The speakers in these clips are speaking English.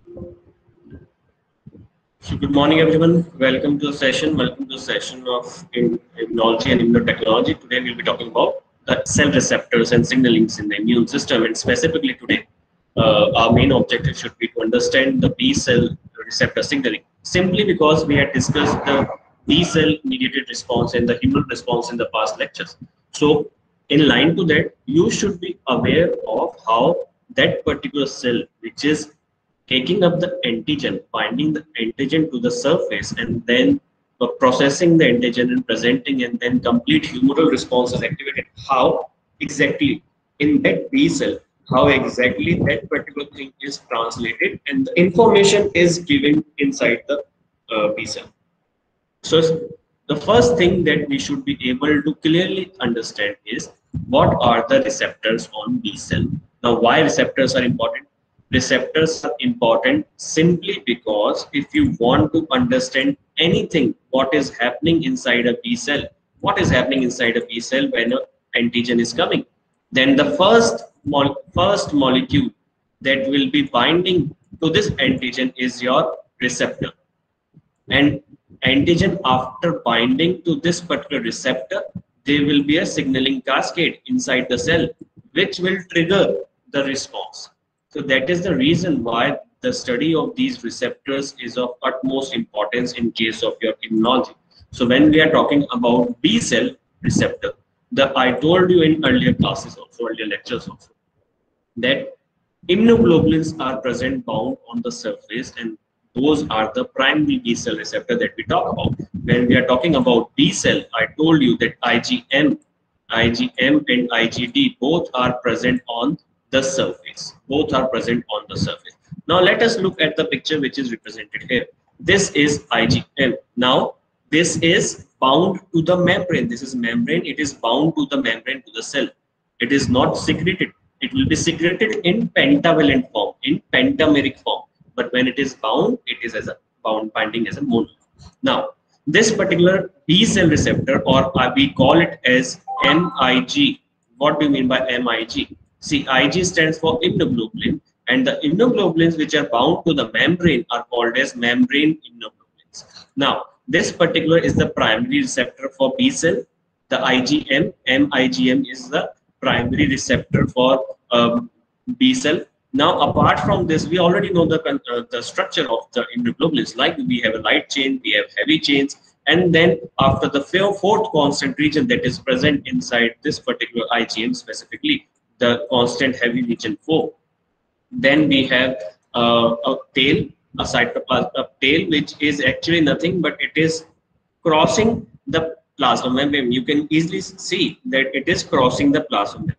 So good morning, everyone. Welcome to the session. Welcome to the session of immunology and immunotechnology. Today we'll be talking about the cell receptors and signalings in the immune system. And specifically today, our main objective should be to understand the B cell receptor signaling. Simply because we had discussed the B cell mediated response and the immune response in the past lectures. So in line to that, you should be aware of how that particular cell, which is taking up the antigen, binding the antigen to the surface, and then processing the antigen and presenting, and then complete humoral response is activated. How exactly in that B cell, how exactly that particular thing is translated, and the information is given inside the B cell. So the first thing that we should be able to clearly understand is what are the receptors on B cell. Now, why receptors are important? Receptors are important simply because if you want to understand anything, what is happening inside a B cell, what is happening inside a B cell when an antigen is coming, then the first molecule that will be binding to this antigen is your receptor. And antigen, after binding to this particular receptor, there will be a signaling cascade inside the cell which will trigger the response. So that is the reason why the study of these receptors is of utmost importance in case of your immunology. So when we are talking about B cell receptor, I told you in earlier classes also, earlier lectures also, that immunoglobulins are present bound on the surface, and those are the primary B cell receptor that we talk about. When we are talking about B cell, I told you that IgM and IgD both are present on the surface. Both are present on the surface. Now let us look at the picture which is represented here. This is IgM. Now this is bound to the membrane. This is membrane. It is bound to the membrane, to the cell. It is not secreted. It will be secreted in pentavalent form, in pentameric form. But when it is bound, it is as a binding as a mono. Now, this particular B cell receptor, or we call it as MIG. What do you mean by MIG? See, IG stands for immunoglobulin, and the immunoglobulins which are bound to the membrane are called as membrane immunoglobulins. Now, this particular is the primary receptor for B cell. The IgM, MIGM is the primary receptor for B cell. Now, apart from this, we already know the structure of the immunoglobulins. Like we have a light chain, we have heavy chains, and then after the fourth constant region that is present inside this particular IgM, specifically the constant heavy region 4, then we have a tail, a cytoplasm, a tail, which is actually nothing but it is crossing the plasma membrane. You can easily see that it is crossing the plasma membrane.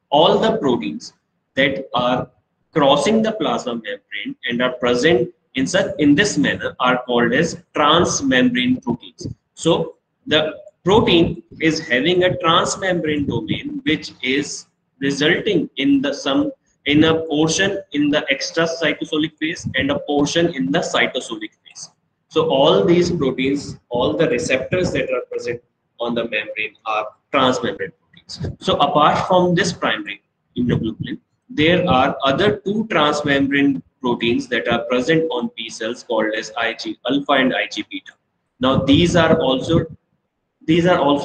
All the proteins that are crossing the plasma membrane and are present in this manner are called as transmembrane proteins. So the protein is having a transmembrane domain, which is resulting in a portion in the extracytosolic phase and a portion in the cytosolic phase. So all these proteins, all the receptors that are present on the membrane are transmembrane proteins. So apart from this primary immunoglobulin, there are other two transmembrane proteins that are present on B cells called as Ig alpha and Ig beta. Now these are also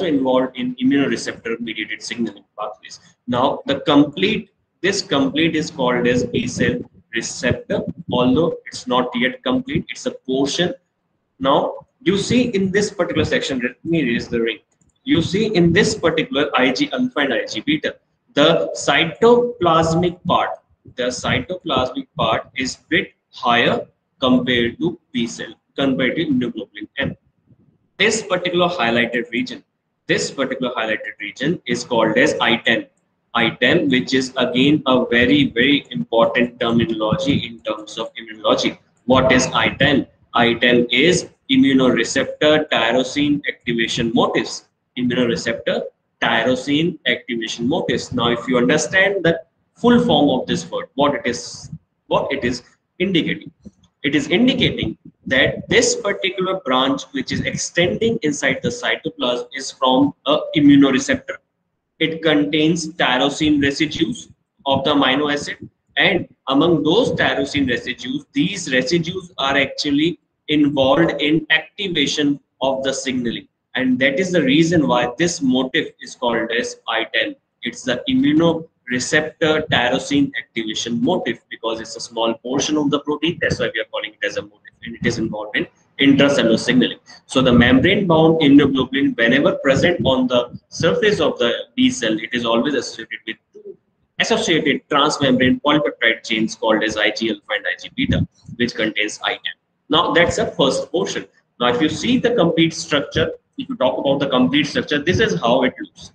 involved in immunoreceptor mediated signaling pathways. Now this complete is called as B cell receptor, although it's not yet complete, it's a portion. Now you see in this particular section, let me raise the ring. You see in this particular Ig alpha and Ig beta, the cytoplasmic part is bit higher compared to B cell, compared to immunoglobulin M. This particular highlighted region is called as ITEM. ITEM, which is again a very, very important terminology in terms of immunology. What is ITEM? ITEM is immunoreceptor tyrosine activation motifs. Immunoreceptor tyrosine activation motifs. Now, if you understand the full form of this word, what it is indicating. It is indicating that this particular branch, which is extending inside the cytoplasm, is from a immunoreceptor. It contains tyrosine residues of the amino acid, And among those tyrosine residues, these residues are actually involved in activation of the signaling. And that is the reason why this motif is called as I10. It's the immunoreceptor tyrosine activation motif, because it's a small portion of the protein. That's why we are calling it as a motif, and it is involved in intracellular signaling. So the membrane-bound immunoglobulin, whenever present on the surface of the B cell, it is always associated with two associated transmembrane polypeptide chains called as Ig alpha and Ig beta, which contains I10. Now that's the first portion. Now if you see the complete structure, if you talk about the complete structure, this is how it looks.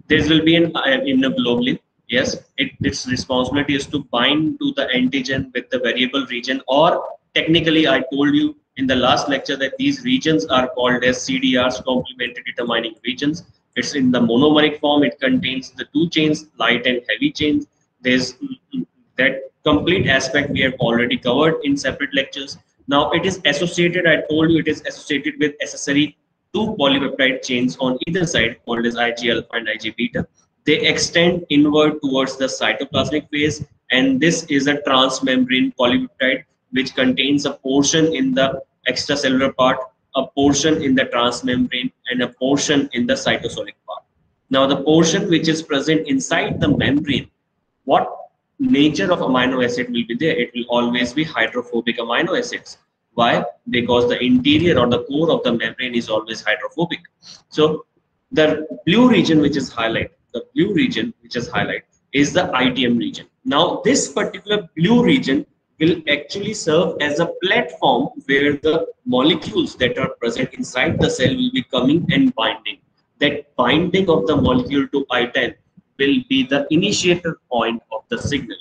There will be an immunoglobulin. Yes, its responsibility is to bind to the antigen with the variable region, or technically I told you in the last lecture that these regions are called as CDRs, complementary determining regions. It's in the monomeric form. It contains the two chains, light and heavy chains. There's that complete aspect we have already covered in separate lectures. Now it is associated, I told you, it is associated with accessory two polypeptide chains on either side called as Ig alpha and Ig beta. They extend inward towards the cytoplasmic phase, and this is a transmembrane polypeptide which contains a portion in the extracellular part, a portion in the transmembrane, and a portion in the cytosolic part. Now the portion which is present inside the membrane, what nature of amino acid will be there? It will always be hydrophobic amino acids. Why? Because the interior or the core of the membrane is always hydrophobic. So the blue region which is highlighted, is the ITM region. Now this particular blue region will actually serve as a platform where the molecules that are present inside the cell will be coming and binding. That binding of the molecule to I10 will be the initiator point of the signaling,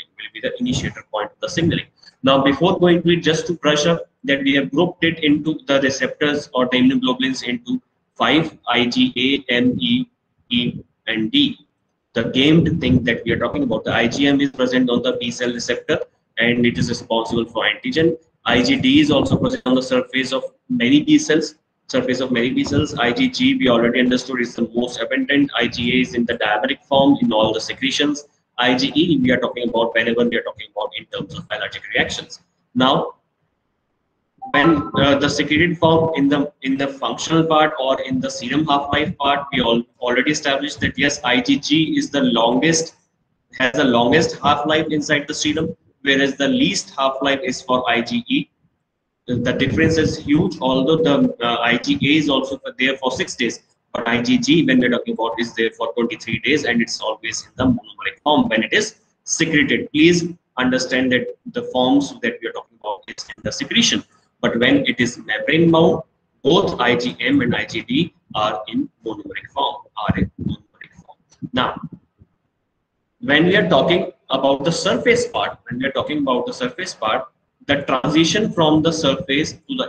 Now, before going to it, just to brush up that we have grouped it into the receptors or the immunoglobulins into 5: IgA, M, E, and D. The gamed thing that we are talking about, the IgM is present on the B cell receptor and it is responsible for antigen. IgD is also present on the surface of many B cells. IgG, we already understood, is the most abundant. IgA is in the dimeric form in all the secretions. IgE we are talking about whenever we are talking about in terms of allergic reactions. Now, when the secreted form in the functional part or in the serum half-life part, we already established that yes, IgG is the longest, has the longest half-life inside the serum, whereas the least half-life is for IgE. The difference is huge, although the IgA is also there for 6 days, but IgG, when we're talking about, is there for 23 days, and it's always in the monomeric form when it is secreted. Please understand that the forms that we are talking about is in the secretion, but when it is membrane bound, both IgM and IgD are in monomeric form. Now, when we are talking about the surface part, the transition from the surface to the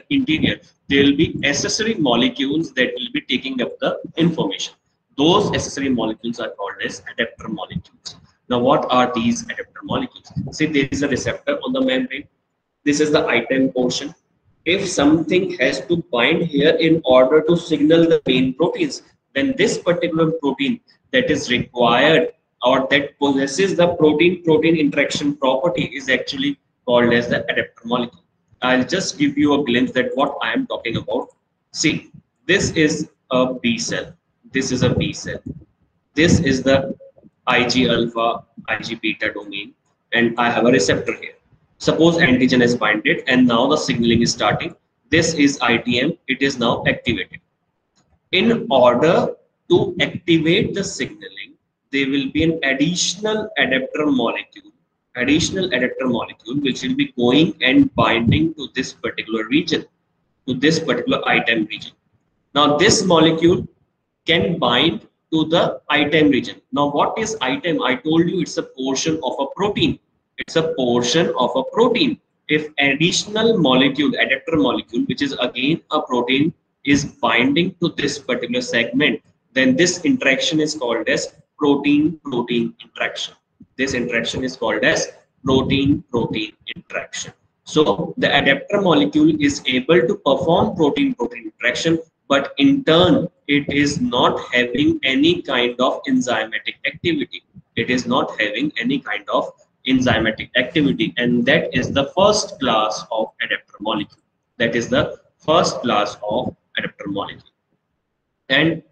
interior, there will be accessory molecules that will be taking up the information. Those accessory molecules are called as adapter molecules. Now, what are these adapter molecules? See, there is a receptor on the membrane. This is the I10 portion. If something has to bind here in order to signal the main proteins, then this particular protein that is required or that possesses the protein-protein interaction property is actually called as the adapter molecule. I'll just give you a glimpse at what I am talking about. See, this is a B cell. This is a B cell. This is the Ig alpha, Ig beta domain, and I have a receptor here. Suppose antigen is binded and now the signaling is starting. This is ITM. It is now activated. In order to activate the signaling, there will be an additional adapter molecule which will be going and binding to this particular region, to this particular ITM region. Now this molecule can bind to the ITM region. Now what is ITM? I told you it's a portion of a protein. If additional molecule, adapter molecule, which is again a protein, is binding to this particular segment, then this interaction is called as protein-protein interaction. This interaction is called as protein-protein interaction. So the adapter molecule is able to perform protein-protein interaction, but in turn, it is not having any kind of enzymatic activity. It is not having any kind of enzymatic activity, and that is the first class of adapter molecule. That is the first class of adapter molecule. And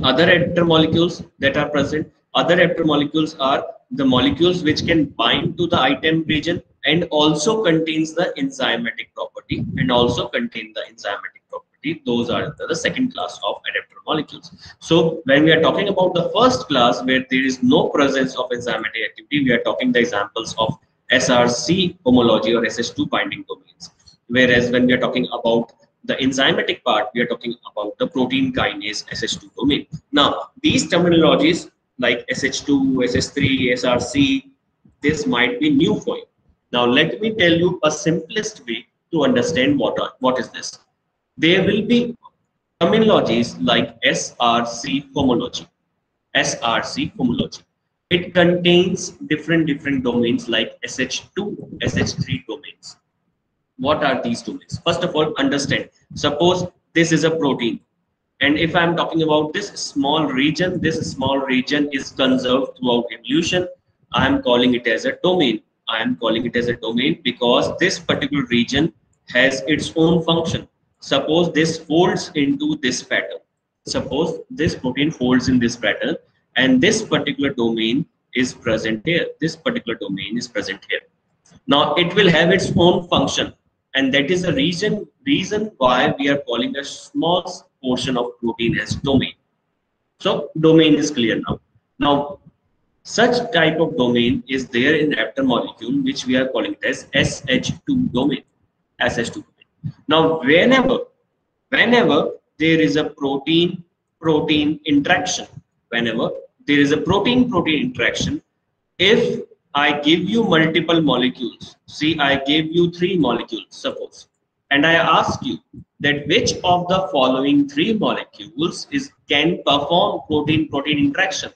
other adapter molecules that are present, other adapter molecules are the molecules which can bind to the item region and also contains the enzymatic property and also contain the enzymatic property. Those are the second class of adapter molecules. So when we are talking about the first class where there is no presence of enzymatic activity, we are talking the examples of SRC homology or SH2 binding domains. Whereas when we are talking about the enzymatic part, we are talking about the protein kinase SH2 domain. Now, these terminologies like SH2, SH3, SRC, this might be new for you. Now, let me tell you a simplest way to understand what is this. There will be terminologies like SRC homology. SRC homology. It contains different domains like SH2, SH3 domains. What are these domains? First of all, understand. Suppose this is a protein, and if I'm talking about this small region is conserved throughout evolution. I am calling it as a domain. I am calling it as a domain because this particular region has its own function. Suppose this folds into this pattern. Suppose this protein folds in this pattern, and this particular domain is present here. This particular domain is present here. Now it will have its own function, and that is the reason why we are calling a small portion of protein as domain. So domain is clear now. Now such type of domain is there in adapter molecule, which we are calling it as SH2 domain. SH2 domain. Now whenever there is a protein interaction, whenever there is a protein interaction, if I give you multiple molecules, see I gave you 3 molecules suppose, and I ask you that which of the following 3 molecules can perform protein interaction.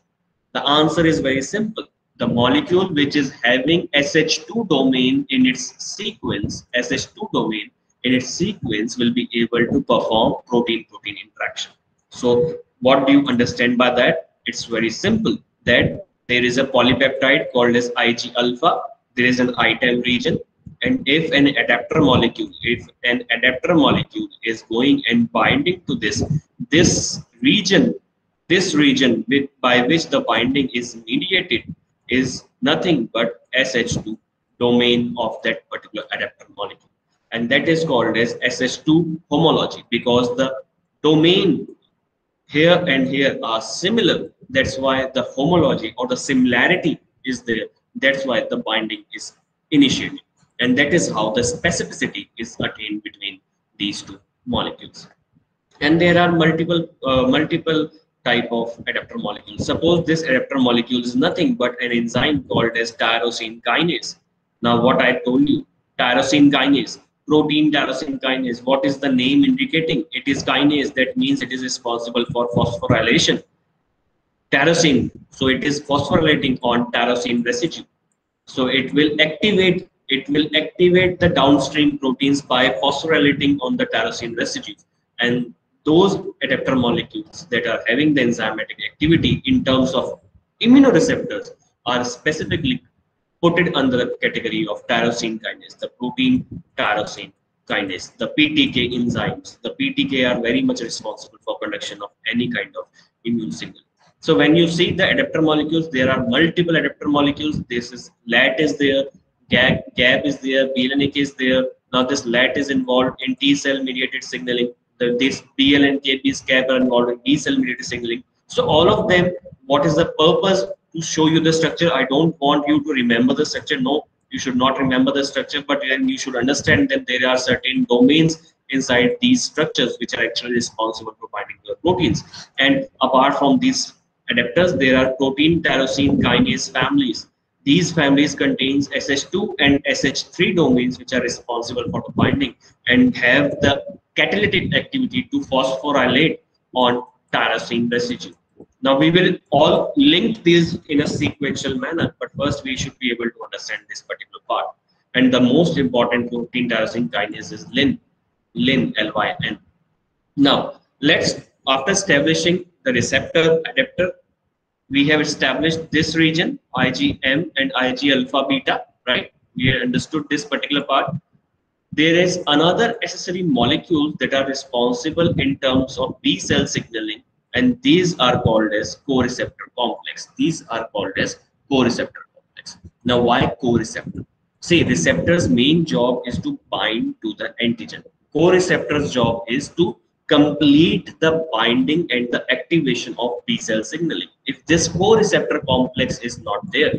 The answer is very simple. The molecule which is having SH2 domain in its sequence, SH2 domain in its sequence will be able to perform protein interaction. So what do you understand by that? It's very simple, that there is a polypeptide called as Ig alpha. There is an item region, and if an adapter molecule is going and binding to this region by which the binding is mediated is nothing but SH2 domain of that particular adapter molecule, and that is called as SH2 homology because the domain here and here are similar. That's why the homology or the similarity is there. That's why the binding is initiated, and that is how the specificity is attained between these 2 molecules. And there are multiple type of adapter molecules. Suppose this adapter molecule is nothing but an enzyme called as tyrosine kinase. Now what I told you, tyrosine kinase, protein tyrosine kinase, what is the name indicating? It is kinase. That means it is responsible for phosphorylation. Tyrosine, so it is phosphorylating on tyrosine residue. So it will activate the downstream proteins by phosphorylating on the tyrosine residue. And those adapter molecules that are having the enzymatic activity in terms of immunoreceptors are specifically put it under the category of tyrosine kinase, the protein tyrosine kinase, the PTK enzymes. The PTK are very much responsible for production of any kind of immune signal. So when you see the adapter molecules, there are multiple adapter molecules. This is LAT is there, GAP is there, BLNK is there. Now this LAT is involved in T cell mediated signaling. This BL and KP's cap are involved in B cell mediated signaling. So all of them, what is the purpose? To show you the structure. I don't want you to remember the structure. No, you should not remember the structure, but then you should understand that there are certain domains inside these structures which are actually responsible for binding to the proteins. And apart from these adapters, there are protein tyrosine kinase families. These families contains SH2 and SH3 domains which are responsible for the binding and have the catalytic activity to phosphorylate on tyrosine residue. Now we will all link these in a sequential manner, but first we should be able to understand this particular part. And the most important protein tyrosine kinase is LYN, L-Y-N. Now let's, after establishing the receptor adapter, We have established this region, IgM and Ig alpha beta, right? We have understood this particular part. There is another accessory molecules that are responsible in terms of B cell signaling, and these are called as co-receptor complex. These are called as co-receptor complex. Now, why co-receptor? See, receptor's main job is to bind to the antigen. Co-receptor's job is to complete the binding and the activation of B cell signaling. If this co-receptor complex is not there,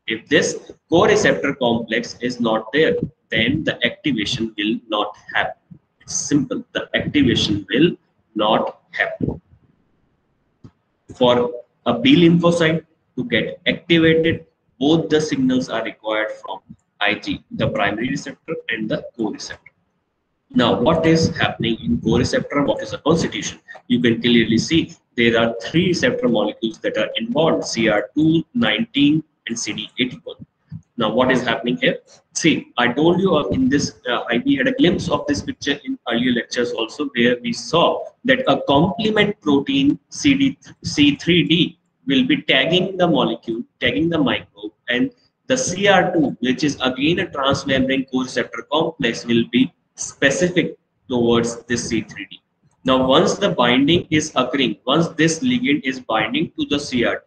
if this co-receptor complex is not there, then the activation will not happen. It's simple. The activation will not happen. For a B lymphocyte to get activated, both the signals are required from Ig, the primary receptor and the co-receptor. Now, what is happening in co-receptor? What is the constitution? You can clearly see there are three receptor molecules that are involved: CR2, 19, and CD81. Now, what is happening here? See, I told you in this, we had a glimpse of this picture in earlier lectures also, where we saw that a complement protein C3d will be tagging the molecule, tagging the microbe, and the CR2, which is again a transmembrane co-receptor complex, will be specific towards this C3d. Now, once the binding is occurring, once this ligand is binding to the CR2,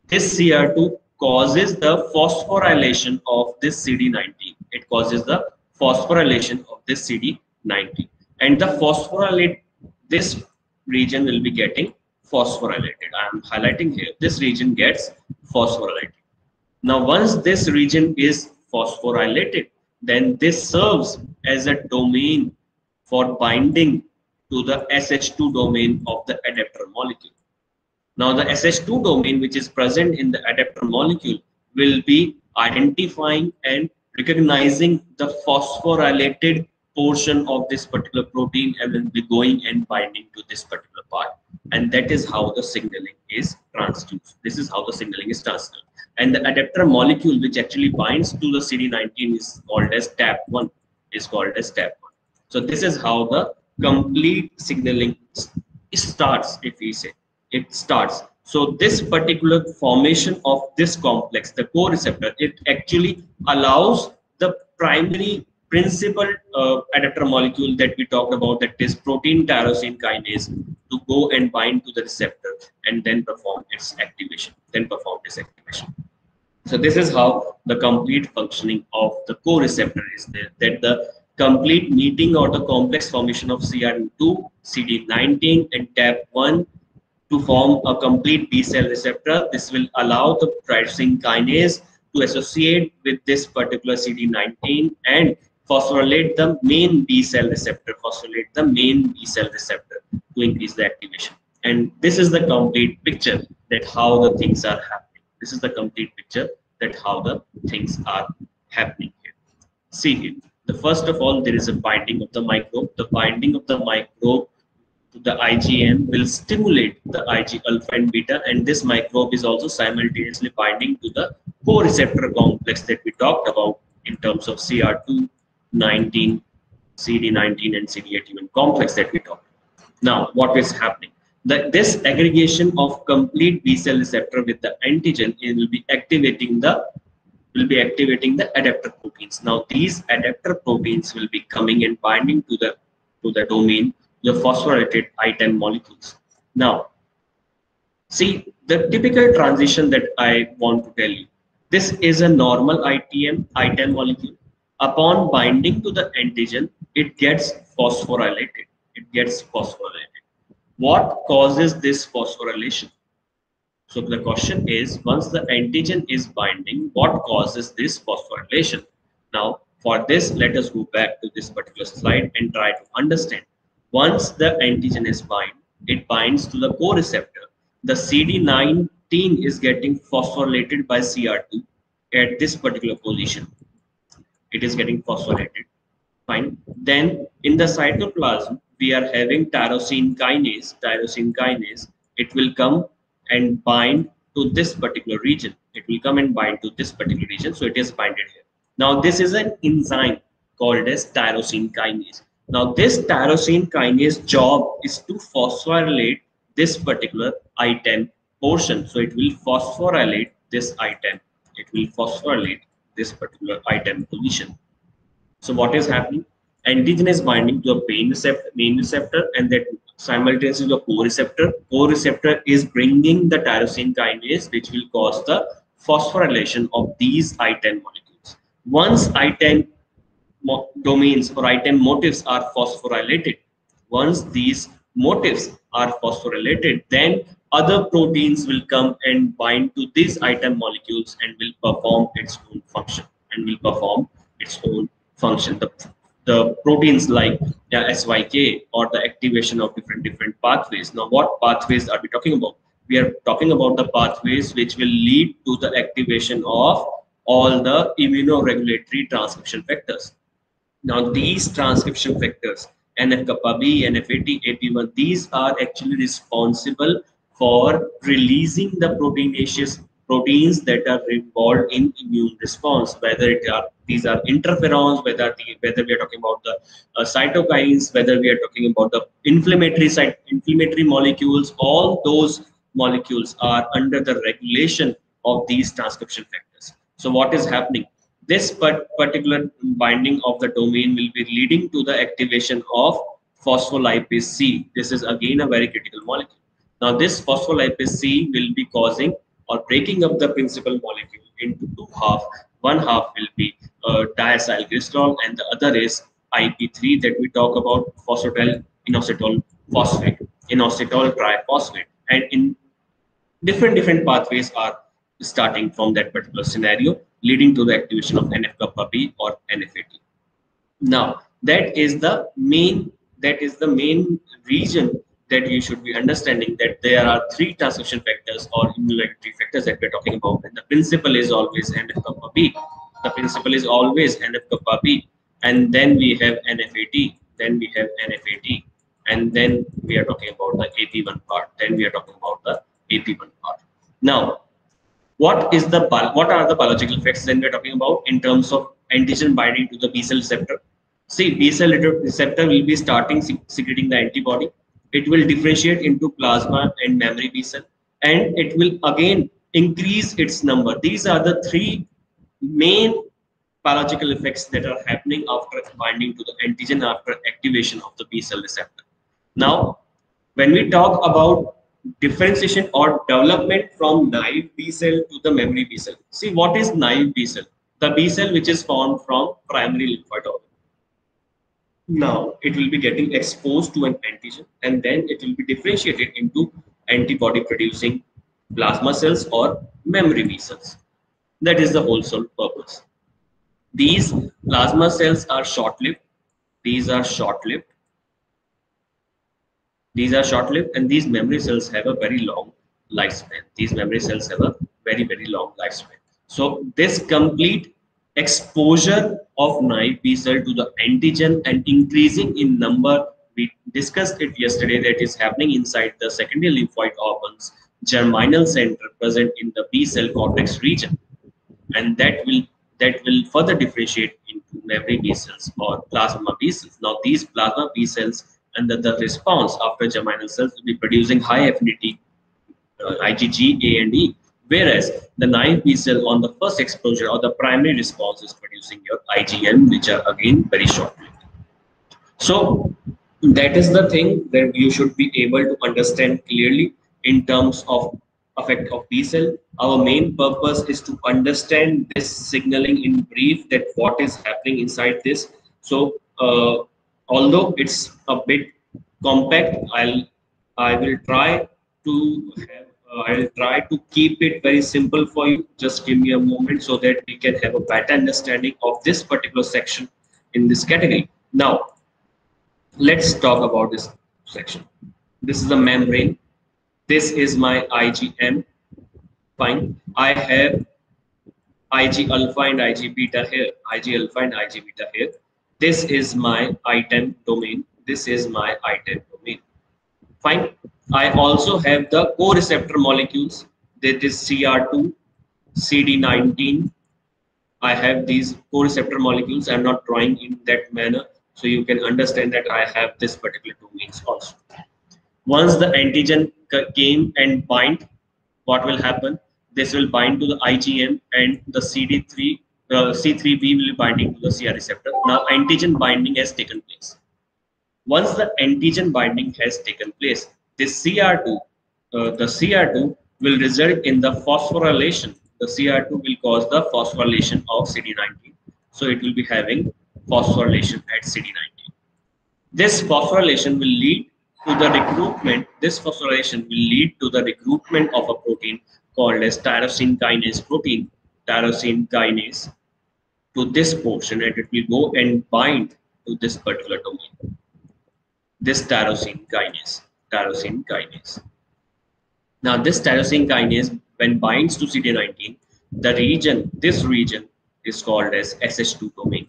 this CR2 causes the phosphorylation of this CD19. It causes the phosphorylation of this CD19. And the phosphorylate, this region will be getting phosphorylated. I am highlighting here. This region gets phosphorylated. Now, once this region is phosphorylated, then this serves as a domain for binding to the SH2 domain of the adapter molecule. Now, the SH2 domain, which is present in the adapter molecule, will be identifying and recognizing the phosphorylated portion of this particular protein and will be going and binding to this particular part. And that is how the signaling is transduced. This is how the signaling is transduced. And the adapter molecule, which actually binds to the CD19, is called as TAP1. So this is how the complete signaling starts, if we say. It starts. So this particular formation of this complex, the co-receptor, it actually allows the primary principal adapter molecule that we talked about, that is protein tyrosine kinase, to go and bind to the receptor and then perform its activation. So this is how the complete functioning of the co-receptor is there, that the complete meeting or the complex formation of CR2, CD19 and TAP1 to form a complete B cell receptor. This will allow the tyrosine kinase to associate with this particular CD19 and phosphorylate the main B cell receptor, to increase the activation. And this is the complete picture that how the things are happening. This is the complete picture that how the things are happening here. See here. The first of all, there is a binding of the microbe. The binding of the microbe to the IgM will stimulate the Ig alpha and beta, and this microbe is also simultaneously binding to the co-receptor complex that we talked about in terms of CR2, 19, CD19 and CD81 complex that we talked about. Now, what is happening? This aggregation of complete B cell receptor with the antigen will be activating the adapter proteins. Now, these adapter proteins will be coming and binding to the domain, the phosphorylated I10 molecules. Now, see the typical transition that I want to tell you. This is a normal I10 molecule. Upon binding to the antigen, it gets phosphorylated. What causes this phosphorylation? So the question is, once the antigen is binding, what causes this phosphorylation? Now, for this, let us go back to this particular slide and try to understand. Once the antigen is it binds to the co-receptor. The CD19 is getting phosphorylated by CR2 at this particular position. It is getting phosphorylated. Fine. Then in the cytoplasm, we are having tyrosine kinase. It will come and bind to this particular region. So it is binded here. Now this is an enzyme called as tyrosine kinase. Now this tyrosine kinase job is to phosphorylate this particular I10 portion. So it will phosphorylate this item. It will phosphorylate this particular item position. So what is happening? Antigen is binding to a main receptor, and that simultaneously the co-receptor. Co-receptor is bringing the tyrosine kinase, which will cause the phosphorylation of these I10 molecules. Once I10 domains or I10 motifs are phosphorylated, once these motifs are phosphorylated, then other proteins will come and bind to these I10 molecules and will perform its own function The proteins like SYK or the activation of different pathways. Now, what pathways are we talking about? We are talking about the pathways which will lead to the activation of all the immunoregulatory transcription factors. Now, these transcription factors, NF-kappa B, NF-80, AP1, these are actually responsible for releasing the proteinaceous proteins that are involved in immune response, whether these are interferons, whether we are talking about the cytokines, whether we are talking about the inflammatory molecules. All those molecules are under the regulation of these transcription factors. So what is happening? This particular binding of the domain will be leading to the activation of phospholipase C. This is again a very critical molecule. Now, this phospholipase C will be causing or breaking up the principal molecule into two halves. One half will be diacylglycerol, and the other is IP3 that we talk about, phosphatidylиноситol phosphate, inositol triphosphate, and in different pathways are starting from that particular scenario, leading to the activation of NF-kappa B or NF-80. Now, that is the main region that you should be understanding, that there are three transcription factors or immunoregulatory factors that we're talking about, and the principal is always NF-kappa B. The principal is always NF-kappa B, and then we have NF-80, then we have NF-80, and then we are talking about the AP1 part. Then we are talking about the AP1 part. Now, what are the biological effects then we're talking about in terms of antigen binding to the B cell receptor? See, B cell receptor will be starting secreting the antibody. It will differentiate into plasma and memory B cell, and it will again increase its number. These are the three main biological effects that are happening after binding to the antigen after activation of the B cell receptor. Now, when we talk about differentiation or development from naive B cell to the memory B cell. See, what is naive B cell? The B cell which is formed from primary lymphoid organ. Now, it will be getting exposed to an antigen, and then it will be differentiated into antibody producing plasma cells or memory B cells. That is the whole sole purpose. These plasma cells are short-lived. These are short-lived. These are short-lived, and these memory cells have a very long lifespan. These memory cells have a very long lifespan. So this complete exposure of naive B cell to the antigen and increasing in number, we discussed it yesterday, that is happening inside the secondary lymphoid organs, germinal center present in the B cell cortex region, and that will further differentiate into memory B cells or plasma B cells. Now, these plasma B cells under the response after germinal cells will be producing high affinity IgG, A and E, whereas the naive B cell on the first exposure or the primary response is producing your IgM, which are again very short-lived. So that is the thing that you should be able to understand clearly in terms of effect of B cell. Our main purpose is to understand this signaling in brief, that what is happening inside this. So although it's a bit compact, I will try to keep it very simple for you. Just give me a moment so that we can have a better understanding of this particular section in this category. Now, let's talk about this section. This is the membrane. This is my IgM. Fine. I have Ig alpha and Ig beta here. Ig alpha and Ig beta here. This is my I10 domain. This is my I10 domain. Fine. I also have the co-receptor molecules. That is CR2, CD19. I have these co-receptor molecules. I'm not drawing in that manner, so you can understand that I have this particular domains also. Once the antigen came and bind, what will happen? This will bind to the IgM and the CD3, C3b will be binding to the CR receptor. Now antigen binding has taken place. Once the antigen binding has taken place, this CR2, the CR2 will result in the phosphorylation. The CR2 will cause the phosphorylation of CD19. So it will be having phosphorylation at CD19. This phosphorylation will lead to the recruitment. This phosphorylation will lead to the recruitment of a protein called as tyrosine kinase protein, tyrosine kinase, to this portion, and it will go and bind to this particular domain. This tyrosine kinase. Now this tyrosine kinase, when binds to CD19, this region is called as SH2 domain.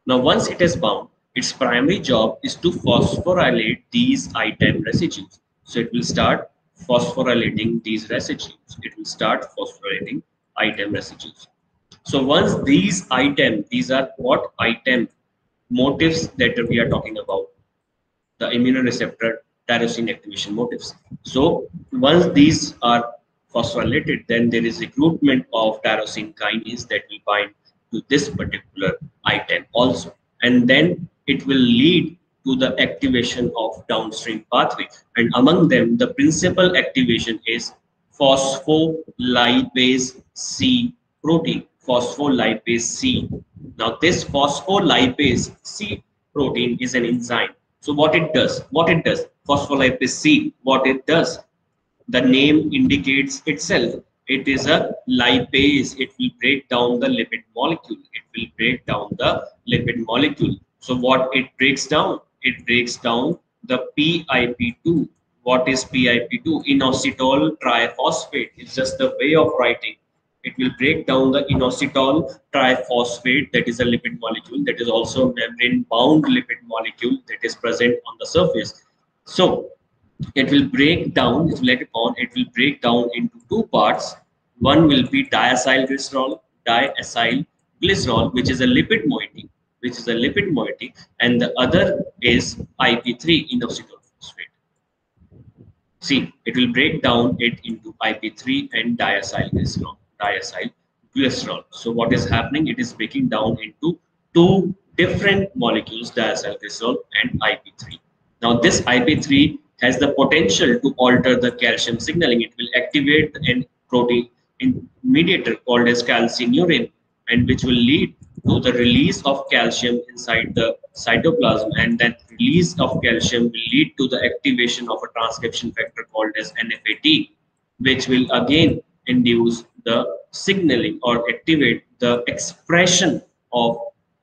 Now once it is bound, its primary job is to phosphorylate these ITEM residues. So it will start phosphorylating these residues. It will start phosphorylating ITEM residues. So once these ITEM, these are what ITEM motifs that we are talking about, the immunoreceptor tyrosine activation motifs. So once these are phosphorylated, then there is recruitment of tyrosine kinase that will bind to this particular ITEM also, and then it will lead to the activation of downstream pathway, and among them the principal activation is phospholipase C protein, phospholipase C. Now this phospholipase C protein is an enzyme. So what it does, phospholipase C, what it does, the name indicates itself. It is a lipase. It will break down the lipid molecule. So what it breaks down? It breaks down the PIP2. What is PIP2? Inositol triphosphate. It's just the way of writing. It will break down the inositol triphosphate, that is a lipid molecule, that is also membrane bound lipid molecule that is present on the surface. So it will break down, it will break down into two parts. One will be diacylglycerol, which is a lipid moiety, and the other is IP3, inositol phosphate. See, it will break down it into IP3 and diacylglycerol. So what is happening? It is breaking down into two different molecules, diacylglycerol and IP3. Now this IP3 has the potential to alter the calcium signaling. It will activate an protein mediator called as calcineurin, and which will lead to the release of calcium inside the cytoplasm, and that release of calcium will lead to the activation of a transcription factor called as NFAT, which will again induce the signaling or activate the expression of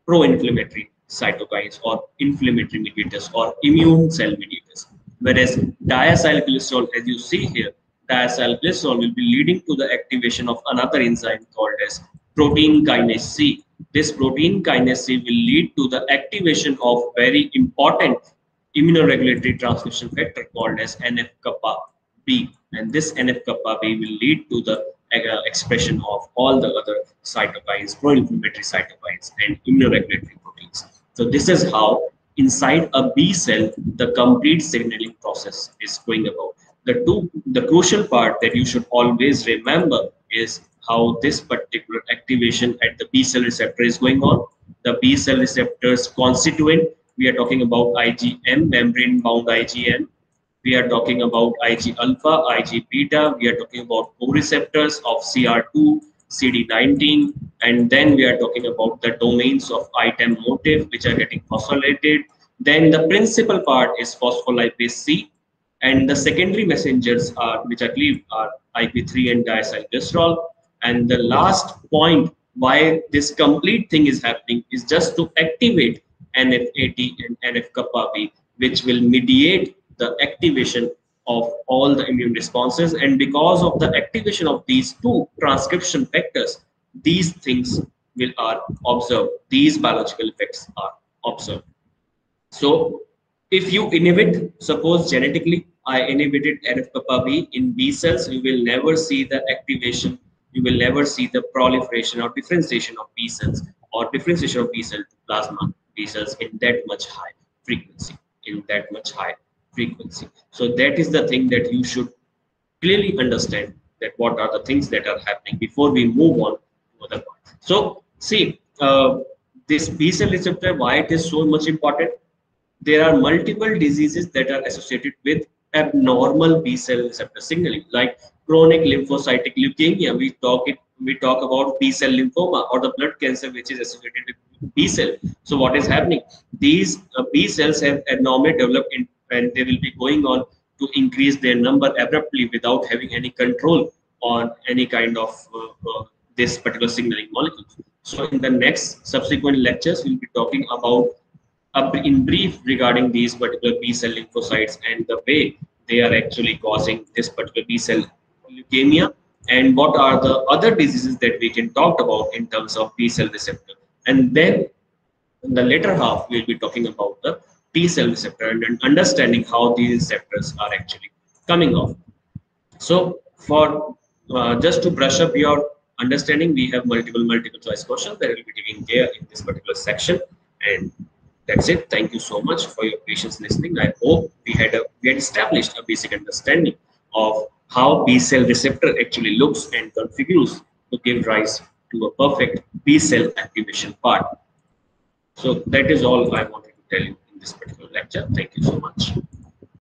pro-inflammatory cytokines or inflammatory mediators or immune cell mediators. Whereas diacylglycerol, as you see here, diacylglycerol will be leading to the activation of another enzyme called as protein kinase C. This protein kinase C will lead to the activation of very important immunoregulatory transcription factor called as NF-kappa B, and this NF-kappa B will lead to the expression of all the other cytokines, pro-inflammatory cytokines and immunoregulatory proteins. So this is how inside a B cell the complete signaling process is going about. The crucial part that you should always remember is how this particular activation at the B cell receptor is going on. The B cell receptors constituent, we are talking about IgM, membrane bound IgM. We are talking about Ig alpha, Ig beta. We are talking about co-receptors of CR2, CD19, and then we are talking about the domains of ITEM motif which are getting phosphorylated. Then the principal part is phospholipase C, and the secondary messengers are which are cleaved are IP3 and diacylglycerol. And the last point why this complete thing is happening is just to activate NFAT and NF-kappa B, which will mediate the activation of all the immune responses. And because of the activation of these two transcription factors, these things are observed. These biological effects are observed. So if you inhibit, suppose genetically I inhibited NF-kappa B in B cells, you will never see the activation, you will never see the proliferation or differentiation of B cells or differentiation of B cell to plasma B cells in that much high frequency, So that is the thing that you should clearly understand, that what are the things that are happening before we move on to other part. So see, this B cell receptor, why it is so much important? There are multiple diseases that are associated with abnormal B cell receptor signaling, like chronic lymphocytic leukemia. We talk about B cell lymphoma, or the blood cancer which is associated with B cell. So what is happening? These B cells have abnormally developed and they will be going on to increase their number abruptly without having any control on any kind of this particular signaling molecule. So in the next subsequent lectures, we'll be talking about in brief regarding these particular B cell lymphocytes and the way they are actually causing this particular B cell leukemia, and what are the other diseases that we can talk about in terms of B cell receptor. And then in the later half, we'll be talking about the T cell receptor and understanding how these receptors are actually coming off. So for just to brush up your understanding, we have multiple choice questions that will be taken care in this particular section. And that's it. Thank you so much for your patience listening. I hope we had established a basic understanding of how B cell receptor actually looks and configures to give rise to a perfect B cell activation part. So that is all I wanted to tell you in this particular lecture. Thank you so much.